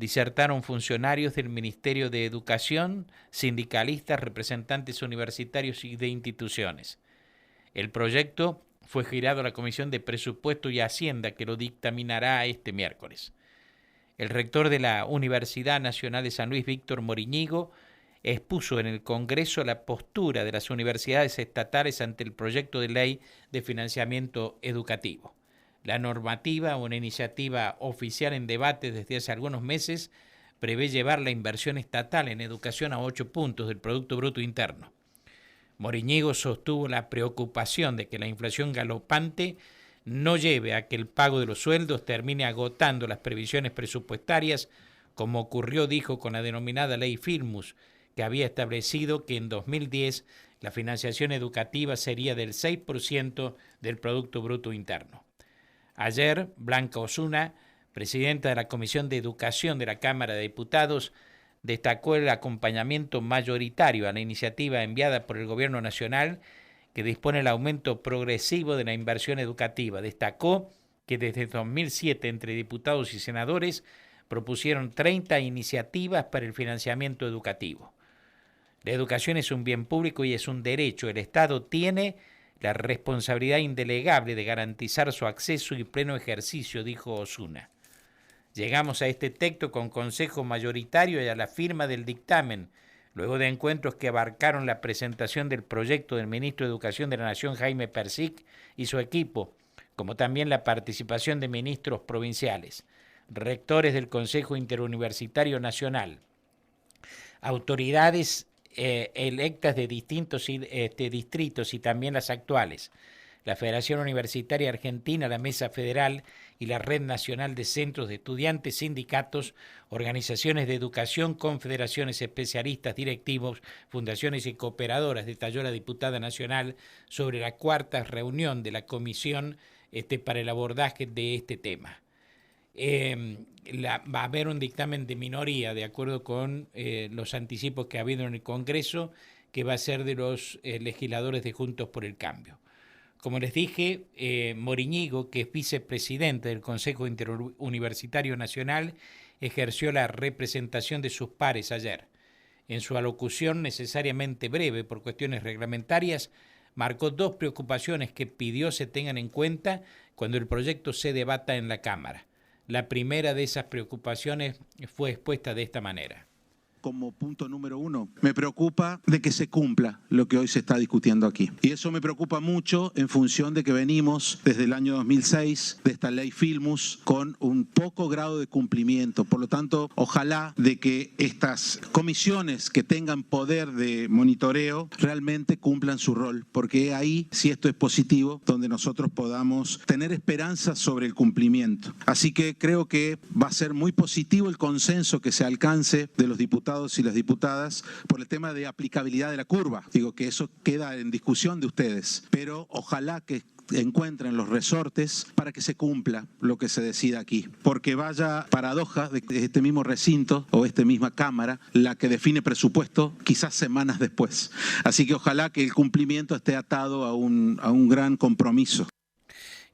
disertaron funcionarios del Ministerio de Educación, sindicalistas, representantes universitarios y de instituciones. El proyecto fue girado a la Comisión de Presupuesto y Hacienda, que lo dictaminará este miércoles. El rector de la Universidad Nacional de San Luis, Víctor Moríñigo, expuso en el Congreso la postura de las universidades estatales ante el proyecto de ley de financiamiento educativo. La normativa, una iniciativa oficial en debate desde hace algunos meses, prevé llevar la inversión estatal en educación a 8 puntos del Producto Bruto Interno. Moríñigo sostuvo la preocupación de que la inflación galopante no lleve a que el pago de los sueldos termine agotando las previsiones presupuestarias, como ocurrió, dijo, con la denominada Ley Filmus, que había establecido que en 2010 la financiación educativa sería del 6% del Producto Bruto Interno. Ayer, Blanca Osuna, presidenta de la Comisión de Educación de la Cámara de Diputados, destacó el acompañamiento mayoritario a la iniciativa enviada por el Gobierno Nacional, que dispone el aumento progresivo de la inversión educativa. Destacó que desde 2007 entre diputados y senadores propusieron 30 iniciativas para el financiamiento educativo. La educación es un bien público y es un derecho. El Estado tiene la responsabilidad indelegable de garantizar su acceso y pleno ejercicio, dijo Osuna. Llegamos a este texto con consejo mayoritario y a la firma del dictamen, luego de encuentros que abarcaron la presentación del proyecto del ministro de Educación de la Nación, Jaime Persic, y su equipo, como también la participación de ministros provinciales, rectores del Consejo Interuniversitario Nacional, autoridades electas de distintos distritos y también las actuales, la Federación Universitaria Argentina, la Mesa Federal y la Red Nacional de Centros de Estudiantes, sindicatos, organizaciones de educación, confederaciones, especialistas, directivos, fundaciones y cooperadoras, detalló la diputada nacional sobre la cuarta reunión de la comisión para el abordaje de este tema. Va a haber un dictamen de minoría, de acuerdo con los anticipos que ha habido en el Congreso, que va a ser de los legisladores de Juntos por el Cambio. Como les dije, Moríñigo, que es vicepresidente del Consejo Interuniversitario Nacional, ejerció la representación de sus pares ayer. En su alocución, necesariamente breve por cuestiones reglamentarias, marcó 2 preocupaciones que pidió se tengan en cuenta cuando el proyecto se debata en la Cámara. La primera de esas preocupaciones fue expuesta de esta manera. Como punto número 1, me preocupa de que se cumpla lo que hoy se está discutiendo aquí. Y eso me preocupa mucho en función de que venimos desde el año 2006 de esta ley Filmus con un poco grado de cumplimiento. Por lo tanto, ojalá de que estas comisiones que tengan poder de monitoreo realmente cumplan su rol, porque ahí, si esto es positivo, donde nosotros podamos tener esperanza sobre el cumplimiento. Así que creo que va a ser muy positivo el consenso que se alcance de los diputados y las diputadas por el tema de aplicabilidad de la curva. Digo que eso queda en discusión de ustedes, pero ojalá que encuentren los resortes para que se cumpla lo que se decida aquí. Porque vaya paradoja de que este mismo recinto o esta misma Cámara la que define presupuesto quizás semanas después. Así que ojalá que el cumplimiento esté atado a un gran compromiso.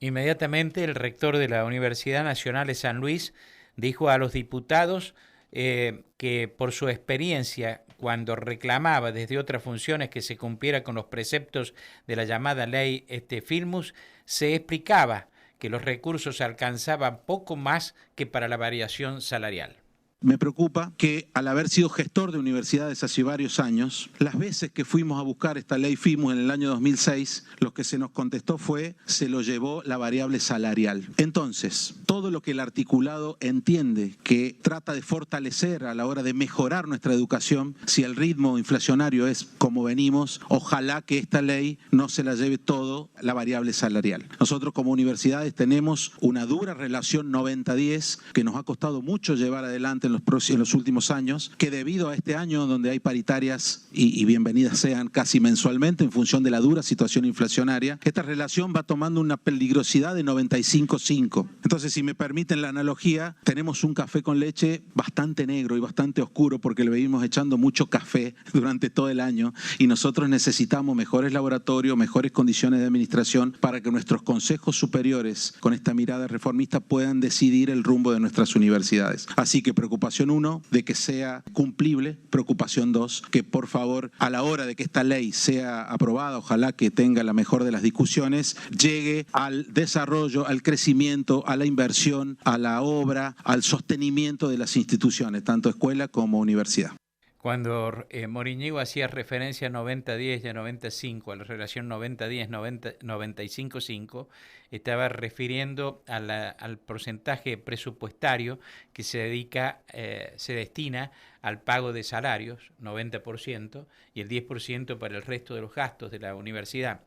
Inmediatamente el rector de la Universidad Nacional de San Luis dijo a los diputados que por su experiencia cuando reclamaba desde otras funciones que se cumpliera con los preceptos de la llamada ley Filmus, se explicaba que los recursos alcanzaban poco más que para la variación salarial. Me preocupa que al haber sido gestor de universidades hace varios años, las veces que fuimos a buscar esta ley Filmus en el año 2006, lo que se nos contestó fue, se lo llevó la variable salarial. Entonces, todo lo que el articulado entiende que trata de fortalecer a la hora de mejorar nuestra educación, si el ritmo inflacionario es como venimos, ojalá que esta ley no se la lleve todo la variable salarial. Nosotros como universidades tenemos una dura relación 90-10 que nos ha costado mucho llevar adelante en los últimos años, que debido a este año donde hay paritarias y bienvenidas sean casi mensualmente en función de la dura situación inflacionaria, esta relación va tomando una peligrosidad de 95-5. Entonces, si me permiten la analogía, tenemos un café con leche bastante negro y bastante oscuro porque le venimos echando mucho café durante todo el año y nosotros necesitamos mejores laboratorios, mejores condiciones de administración para que nuestros consejos superiores con esta mirada reformista puedan decidir el rumbo de nuestras universidades. Así que preocupamos Preocupación 1, de que sea cumplible. Preocupación 2, que por favor, a la hora de que esta ley sea aprobada, ojalá que tenga la mejor de las discusiones, llegue al desarrollo, al crecimiento, a la inversión, a la obra, al sostenimiento de las instituciones, tanto escuela como universidad. Cuando Moriñigo hacía referencia a 90-10 y a 95, a la relación 90-10, 95-5, estaba refiriendo al porcentaje presupuestario que se destina al pago de salarios, 90%, y el 10% para el resto de los gastos de la universidad.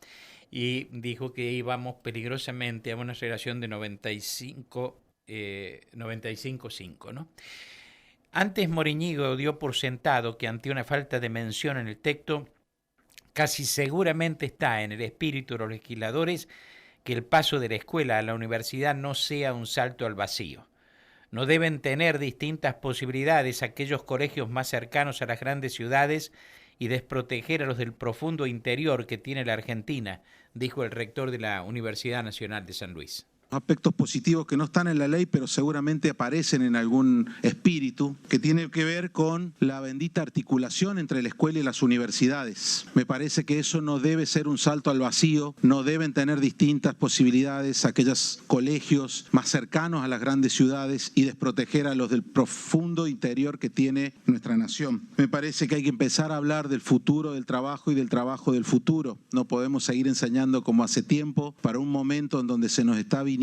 Y dijo que íbamos peligrosamente a una relación de 95-5, ¿no? Antes Moriñigo dio por sentado que ante una falta de mención en el texto, casi seguramente está en el espíritu de los legisladores que el paso de la escuela a la universidad no sea un salto al vacío. No deben tener distintas posibilidades aquellos colegios más cercanos a las grandes ciudades y desproteger a los del profundo interior que tiene la Argentina, dijo el rector de la Universidad Nacional de San Luis. Aspectos positivos que no están en la ley, pero seguramente aparecen en algún espíritu, que tiene que ver con la bendita articulación entre la escuela y las universidades. Me parece que eso no debe ser un salto al vacío, no deben tener distintas posibilidades aquellos colegios más cercanos a las grandes ciudades y desproteger a los del profundo interior que tiene nuestra nación. Me parece que hay que empezar a hablar del futuro del trabajo y del trabajo del futuro. No podemos seguir enseñando como hace tiempo para un momento en donde se nos está viniendo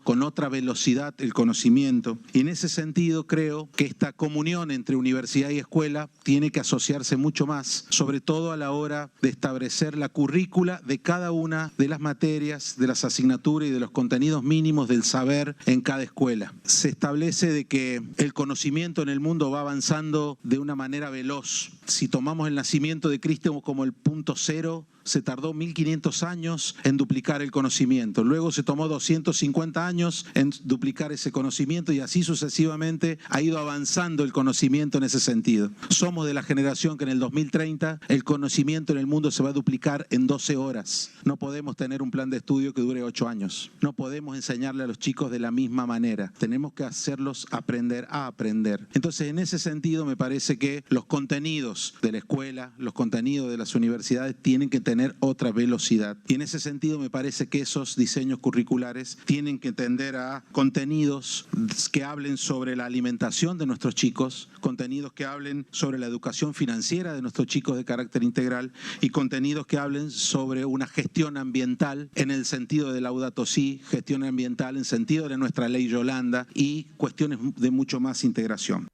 con otra velocidad el conocimiento. Y en ese sentido creo que esta comunión entre universidad y escuela tiene que asociarse mucho más, sobre todo a la hora de establecer la currícula de cada una de las materias, de las asignaturas y de los contenidos mínimos del saber en cada escuela. Se establece de que el conocimiento en el mundo va avanzando de una manera veloz. Si tomamos el nacimiento de Cristo como el punto cero, se tardó 1500 años en duplicar el conocimiento. Luego se tomó 250 años en duplicar ese conocimiento y así sucesivamente ha ido avanzando el conocimiento en ese sentido. Somos de la generación que en el 2030 el conocimiento en el mundo se va a duplicar en 12 horas. No podemos tener un plan de estudio que dure 8 años. No podemos enseñarle a los chicos de la misma manera. Tenemos que hacerlos aprender a aprender. Entonces, en ese sentido, me parece que los contenidos de la escuela, los contenidos de las universidades tienen que tener otra velocidad. Y en ese sentido me parece que esos diseños curriculares tienen que tender a contenidos que hablen sobre la alimentación de nuestros chicos, contenidos que hablen sobre la educación financiera de nuestros chicos de carácter integral y contenidos que hablen sobre una gestión ambiental en el sentido de Laudato Si, gestión ambiental en sentido de nuestra ley Yolanda y cuestiones de mucho más integración.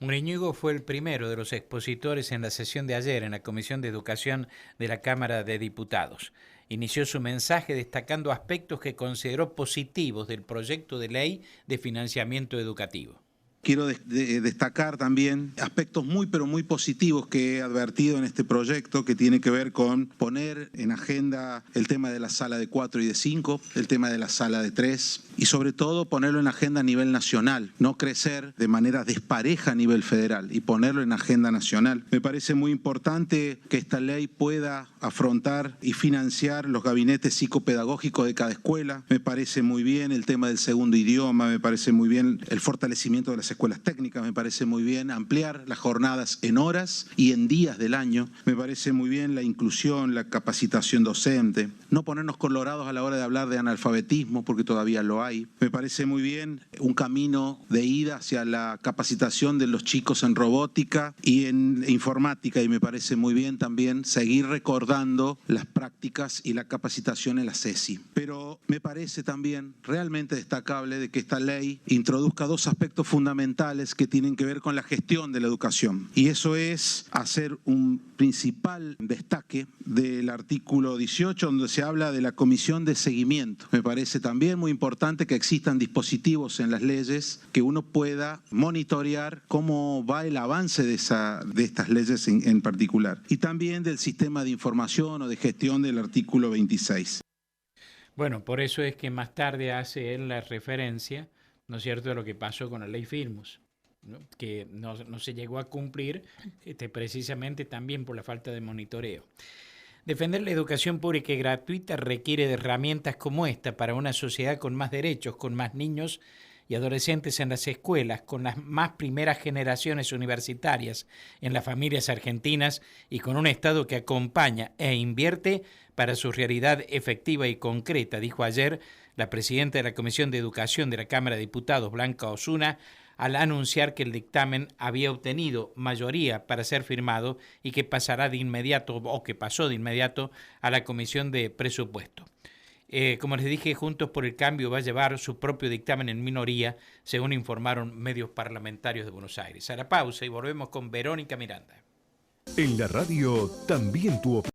Moriñigo fue el primero de los expositores en la sesión de ayer en la Comisión de Educación de la Cámara de Diputados. Inició su mensaje destacando aspectos que consideró positivos del proyecto de ley de financiamiento educativo. Quiero destacar también aspectos muy pero muy positivos que he advertido en este proyecto, que tiene que ver con poner en agenda el tema de la sala de 4 y de 5, el tema de la sala de 3 y sobre todo ponerlo en agenda a nivel nacional, no crecer de manera despareja a nivel federal y ponerlo en agenda nacional. Me parece muy importante que esta ley pueda afrontar y financiar los gabinetes psicopedagógicos de cada escuela. Me parece muy bien el tema del segundo idioma, me parece muy bien el fortalecimiento de las escuelas técnicas, me parece muy bien ampliar las jornadas en horas y en días del año, me parece muy bien la inclusión, la capacitación docente, no ponernos colorados a la hora de hablar de analfabetismo porque todavía lo hay, me parece muy bien un camino de ida hacia la capacitación de los chicos en robótica y en informática y me parece muy bien también seguir recordando las prácticas y la capacitación en la CESI. Pero me parece también realmente destacable de que esta ley introduzca dos aspectos fundamentales que tienen que ver con la gestión de la educación. Y eso es hacer un principal destaque del artículo 18, donde se habla de la comisión de seguimiento. Me parece también muy importante que existan dispositivos en las leyes que uno pueda monitorear cómo va el avance de estas leyes en particular. Y también del sistema de información o de gestión del artículo 26. Bueno, por eso es que más tarde hace él la referencia, ¿no es cierto?, de lo que pasó con la ley Firmus, ¿no?, que no se llegó a cumplir precisamente también por la falta de monitoreo. Defender la educación pública y gratuita requiere de herramientas como esta para una sociedad con más derechos, con más niños y adolescentes en las escuelas con las más primeras generaciones universitarias en las familias argentinas y con un Estado que acompaña e invierte para su realidad efectiva y concreta, dijo ayer la presidenta de la Comisión de Educación de la Cámara de Diputados, Blanca Osuna, al anunciar que el dictamen había obtenido mayoría para ser firmado y que pasará de inmediato, o que pasó de inmediato, a la Comisión de Presupuesto. Como les dije, Juntos por el Cambio va a llevar su propio dictamen en minoría, según informaron medios parlamentarios de Buenos Aires. A la pausa y volvemos con Verónica Miranda. En la radio también tu opinión.